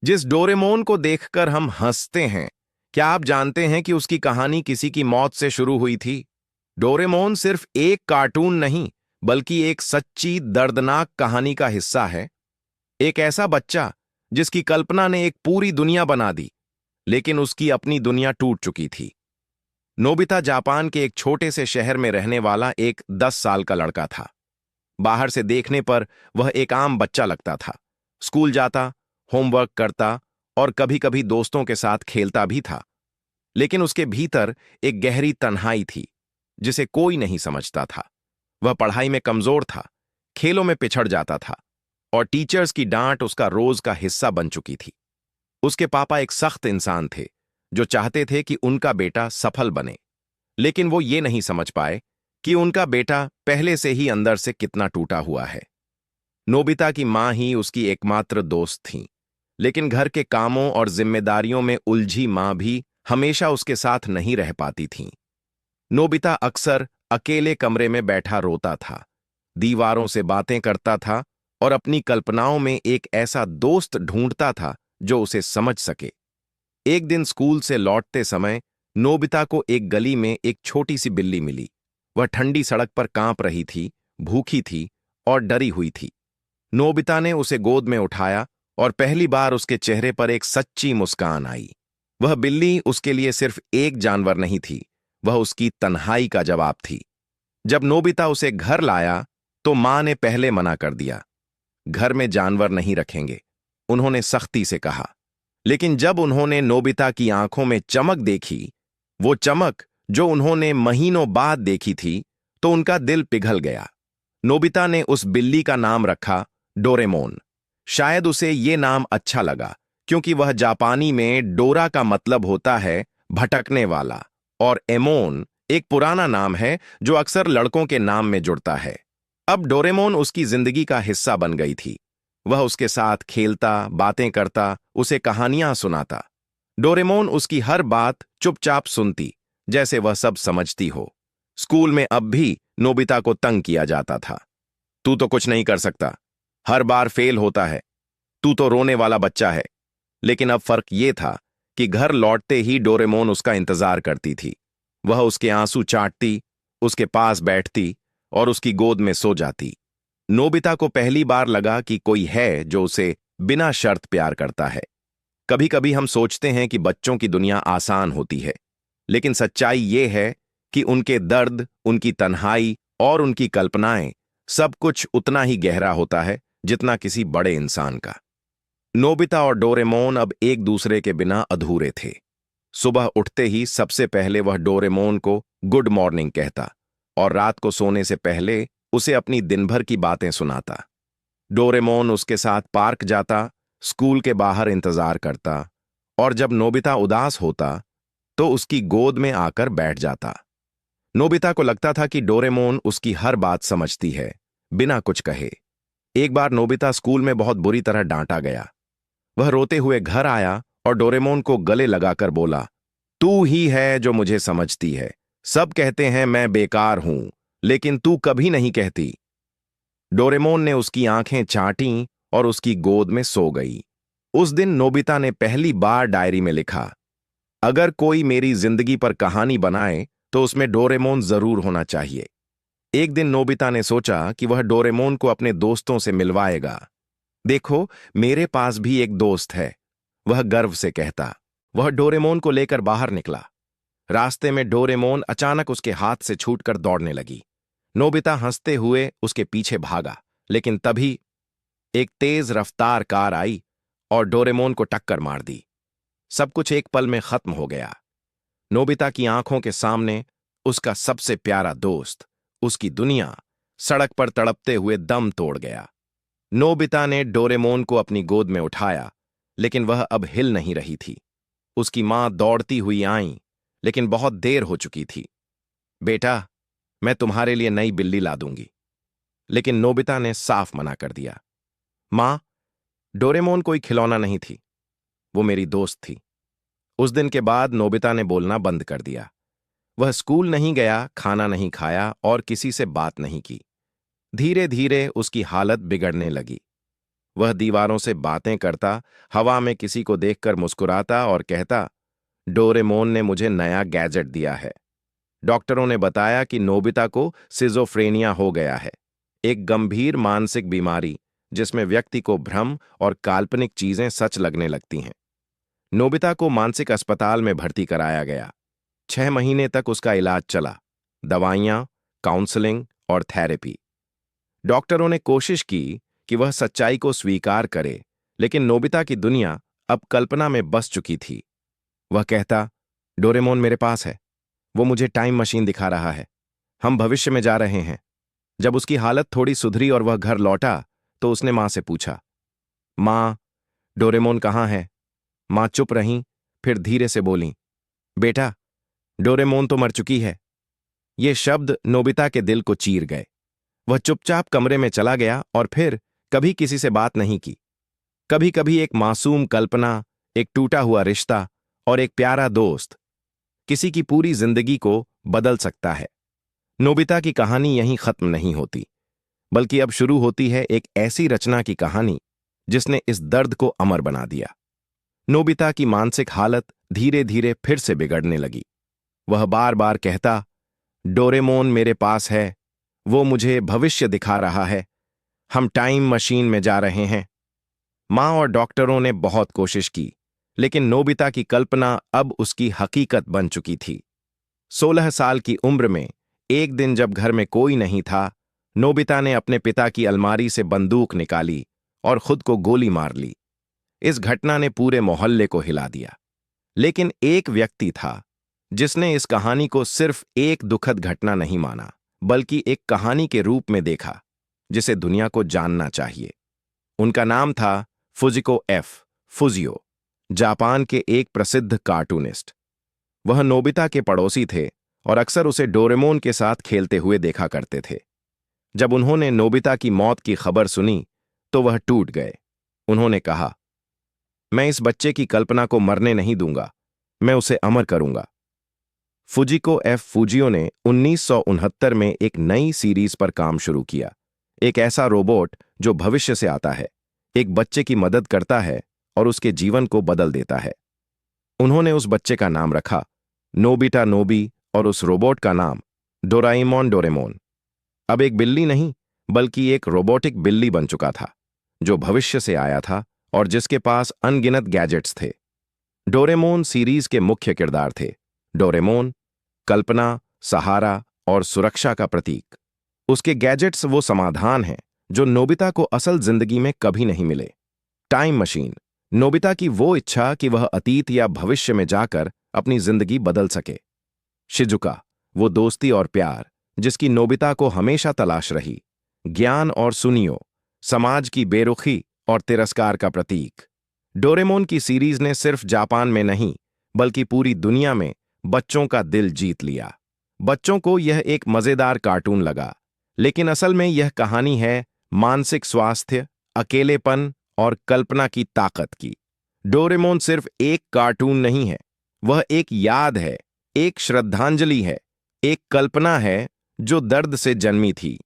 जिस डोरेमोन को देखकर हम हंसते हैं, क्या आप जानते हैं कि उसकी कहानी किसी की मौत से शुरू हुई थी? डोरेमोन सिर्फ एक कार्टून नहीं, बल्कि एक सच्ची दर्दनाक कहानी का हिस्सा है। एक ऐसा बच्चा जिसकी कल्पना ने एक पूरी दुनिया बना दी, लेकिन उसकी अपनी दुनिया टूट चुकी थी। नोबिता जापान के एक छोटे से शहर में रहने वाला एक 10 साल का लड़का था। बाहर से देखने पर वह एक आम बच्चा लगता था। स्कूल जाता, होमवर्क करता और कभी-कभी दोस्तों के साथ खेलता भी था। लेकिन उसके भीतर एक गहरी तन्हाई थी, जिसे कोई नहीं समझता था। वह पढ़ाई में कमजोर था, खेलों में पिछड़ जाता था और टीचर्स की डांट उसका रोज का हिस्सा बन चुकी थी। उसके पापा एक सख्त इंसान थे, जो चाहते थे कि उनका बेटा सफल बने, लेकिन वो ये नहीं समझ पाए कि उनका बेटा पहले से ही अंदर से कितना टूटा हुआ है। नोबिता की मां ही उसकी एकमात्र दोस्त थीं, लेकिन घर के कामों और जिम्मेदारियों में उलझी मां भी हमेशा उसके साथ नहीं रह पाती थीं। नोबिता अक्सर अकेले कमरे में बैठा रोता था, दीवारों से बातें करता था और अपनी कल्पनाओं में एक ऐसा दोस्त ढूंढता था जो उसे समझ सके। एक दिन स्कूल से लौटते समय नोबिता को एक गली में एक छोटी सी बिल्ली मिली। वह ठंडी सड़क पर कांप रही थी, भूखी थी और डरी हुई थी। नोबिता ने उसे गोद में उठाया और पहली बार उसके चेहरे पर एक सच्ची मुस्कान आई। वह बिल्ली उसके लिए सिर्फ एक जानवर नहीं थी, वह उसकी तन्हाई का जवाब थी। जब नोबिता उसे घर लाया, तो मां ने पहले मना कर दिया। घर में जानवर नहीं रखेंगे, उन्होंने सख्ती से कहा। लेकिन जब उन्होंने नोबिता की आंखों में चमक देखी, वो चमक जो उन्होंने महीनों बाद देखी थी, तो उनका दिल पिघल गया। नोबिता ने उस बिल्ली का नाम रखा डोरेमोन। शायद उसे ये नाम अच्छा लगा, क्योंकि वह जापानी में डोरा का मतलब होता है भटकने वाला, और एमोन एक पुराना नाम है जो अक्सर लड़कों के नाम में जुड़ता है। अब डोरेमोन उसकी जिंदगी का हिस्सा बन गई थी। वह उसके साथ खेलता, बातें करता, उसे कहानियां सुनाता। डोरेमोन उसकी हर बात चुपचाप सुनती, जैसे वह सब समझती हो। स्कूल में अब भी नोबिता को तंग किया जाता था। तू तो कुछ नहीं कर सकता, हर बार फेल होता है, तू तो रोने वाला बच्चा है। लेकिन अब फर्क ये था कि घर लौटते ही डोरेमोन उसका इंतजार करती थी। वह उसके आंसू चाटती, उसके पास बैठती और उसकी गोद में सो जाती। नोबिता को पहली बार लगा कि कोई है जो उसे बिना शर्त प्यार करता है। कभी कभी हम सोचते हैं कि बच्चों की दुनिया आसान होती है, लेकिन सच्चाई ये है कि उनके दर्द, उनकी तन्हाई और उनकी कल्पनाएं, सब कुछ उतना ही गहरा होता है जितना किसी बड़े इंसान का। नोबिता और डोरेमोन अब एक दूसरे के बिना अधूरे थे। सुबह उठते ही सबसे पहले वह डोरेमोन को गुड मॉर्निंग कहता और रात को सोने से पहले उसे अपनी दिन भर की बातें सुनाता। डोरेमोन उसके साथ पार्क जाता, स्कूल के बाहर इंतजार करता और जब नोबिता उदास होता तो उसकी गोद में आकर बैठ जाता। नोबिता को लगता था कि डोरेमोन उसकी हर बात समझती है, बिना कुछ कहे। एक बार नोबिता स्कूल में बहुत बुरी तरह डांटा गया। वह रोते हुए घर आया और डोरेमोन को गले लगाकर बोला, तू ही है जो मुझे समझती है। सब कहते हैं मैं बेकार हूं, लेकिन तू कभी नहीं कहती। डोरेमोन ने उसकी आंखें चाटीं और उसकी गोद में सो गई। उस दिन नोबिता ने पहली बार डायरी में लिखा, अगर कोई मेरी जिंदगी पर कहानी बनाए तो उसमें डोरेमोन जरूर होना चाहिए। एक दिन नोबिता ने सोचा कि वह डोरेमोन को अपने दोस्तों से मिलवाएगा। देखो, मेरे पास भी एक दोस्त है, वह गर्व से कहता। वह डोरेमोन को लेकर बाहर निकला। रास्ते में डोरेमोन अचानक उसके हाथ से छूटकर दौड़ने लगी। नोबिता हंसते हुए उसके पीछे भागा, लेकिन तभी एक तेज रफ्तार कार आई और डोरेमोन को टक्कर मार दी। सब कुछ एक पल में खत्म हो गया। नोबिता की आंखों के सामने उसका सबसे प्यारा दोस्त, उसकी दुनिया, सड़क पर तड़पते हुए दम तोड़ गया। नोबिता ने डोरेमोन को अपनी गोद में उठाया, लेकिन वह अब हिल नहीं रही थी। उसकी मां दौड़ती हुई आई, लेकिन बहुत देर हो चुकी थी। बेटा, मैं तुम्हारे लिए नई बिल्ली ला दूंगी। लेकिन नोबिता ने साफ मना कर दिया। मां, डोरेमोन कोई खिलौना नहीं थी, वो मेरी दोस्त थी। उस दिन के बाद नोबिता ने बोलना बंद कर दिया। वह स्कूल नहीं गया, खाना नहीं खाया और किसी से बात नहीं की। धीरे धीरे उसकी हालत बिगड़ने लगी। वह दीवारों से बातें करता, हवा में किसी को देखकर मुस्कुराता और कहता, डोरेमोन ने मुझे नया गैजेट दिया है। डॉक्टरों ने बताया कि नोबिता को सिजोफ्रेनिया हो गया है, एक गंभीर मानसिक बीमारी जिसमें व्यक्ति को भ्रम और काल्पनिक चीजें सच लगने लगती हैं। नोबिता को मानसिक अस्पताल में भर्ती कराया गया। 6 महीने तक उसका इलाज चला, दवाइयां, काउंसलिंग और थेरेपी। डॉक्टरों ने कोशिश की कि वह सच्चाई को स्वीकार करे, लेकिन नोबिता की दुनिया अब कल्पना में बस चुकी थी। वह कहता, डोरेमोन मेरे पास है, वो मुझे टाइम मशीन दिखा रहा है, हम भविष्य में जा रहे हैं। जब उसकी हालत थोड़ी सुधरी और वह घर लौटा तो उसने मां से पूछा, मां, डोरेमोन कहाँ है? मां चुप रहीं, फिर धीरे से बोलीं, बेटा, डोरेमोन तो मर चुकी है। ये शब्द नोबिता के दिल को चीर गए। वह चुपचाप कमरे में चला गया और फिर कभी किसी से बात नहीं की। कभी कभी एक मासूम कल्पना, एक टूटा हुआ रिश्ता और एक प्यारा दोस्त किसी की पूरी जिंदगी को बदल सकता है। नोबिता की कहानी यहीं खत्म नहीं होती, बल्कि अब शुरू होती है एक ऐसी रचना की कहानी जिसने इस दर्द को अमर बना दिया। नोबिता की मानसिक हालत धीरे धीरे फिर से बिगड़ने लगी। वह बार बार कहता, डोरेमोन मेरे पास है, वो मुझे भविष्य दिखा रहा है, हम टाइम मशीन में जा रहे हैं। मां और डॉक्टरों ने बहुत कोशिश की, लेकिन नोबिता की कल्पना अब उसकी हकीकत बन चुकी थी। 16 साल की उम्र में एक दिन जब घर में कोई नहीं था, नोबिता ने अपने पिता की अलमारी से बंदूक निकाली और खुद को गोली मार ली। इस घटना ने पूरे मोहल्ले को हिला दिया। लेकिन एक व्यक्ति था जिसने इस कहानी को सिर्फ एक दुखद घटना नहीं माना, बल्कि एक कहानी के रूप में देखा जिसे दुनिया को जानना चाहिए। उनका नाम था फुजिको एफ फुजियो, जापान के एक प्रसिद्ध कार्टूनिस्ट। वह नोबिता के पड़ोसी थे और अक्सर उसे डोरेमोन के साथ खेलते हुए देखा करते थे। जब उन्होंने नोबिता की मौत की खबर सुनी तो वह टूट गए। उन्होंने कहा, मैं इस बच्चे की कल्पना को मरने नहीं दूंगा, मैं उसे अमर करूंगा। फुजिको एफ फुजियो ने 1969 में एक नई सीरीज पर काम शुरू किया, एक ऐसा रोबोट जो भविष्य से आता है, एक बच्चे की मदद करता है और उसके जीवन को बदल देता है। उन्होंने उस बच्चे का नाम रखा नोबिता नोबी और उस रोबोट का नाम डोराएमोन डोरेमोन। अब एक बिल्ली नहीं, बल्कि एक रोबोटिक बिल्ली बन चुका था, जो भविष्य से आया था और जिसके पास अनगिनत गैजेट्स थे। डोरेमोन सीरीज के मुख्य किरदार थे। डोरेमोन कल्पना, सहारा और सुरक्षा का प्रतीक। उसके गैजेट्स वो समाधान हैं जो नोबिता को असल जिंदगी में कभी नहीं मिले। टाइम मशीन, नोबिता की वो इच्छा कि वह अतीत या भविष्य में जाकर अपनी जिंदगी बदल सके। शिजुका, वो दोस्ती और प्यार जिसकी नोबिता को हमेशा तलाश रही। ज्ञान और सुनियो, समाज की बेरुखी और तिरस्कार का प्रतीक। डोरेमोन की सीरीज ने सिर्फ जापान में नहीं, बल्कि पूरी दुनिया में बच्चों का दिल जीत लिया। बच्चों को यह एक मजेदार कार्टून लगा, लेकिन असल में यह कहानी है मानसिक स्वास्थ्य, अकेलेपन और कल्पना की ताकत की। डोरेमोन सिर्फ एक कार्टून नहीं है, वह एक याद है, एक श्रद्धांजलि है, एक कल्पना है जो दर्द से जन्मी थी,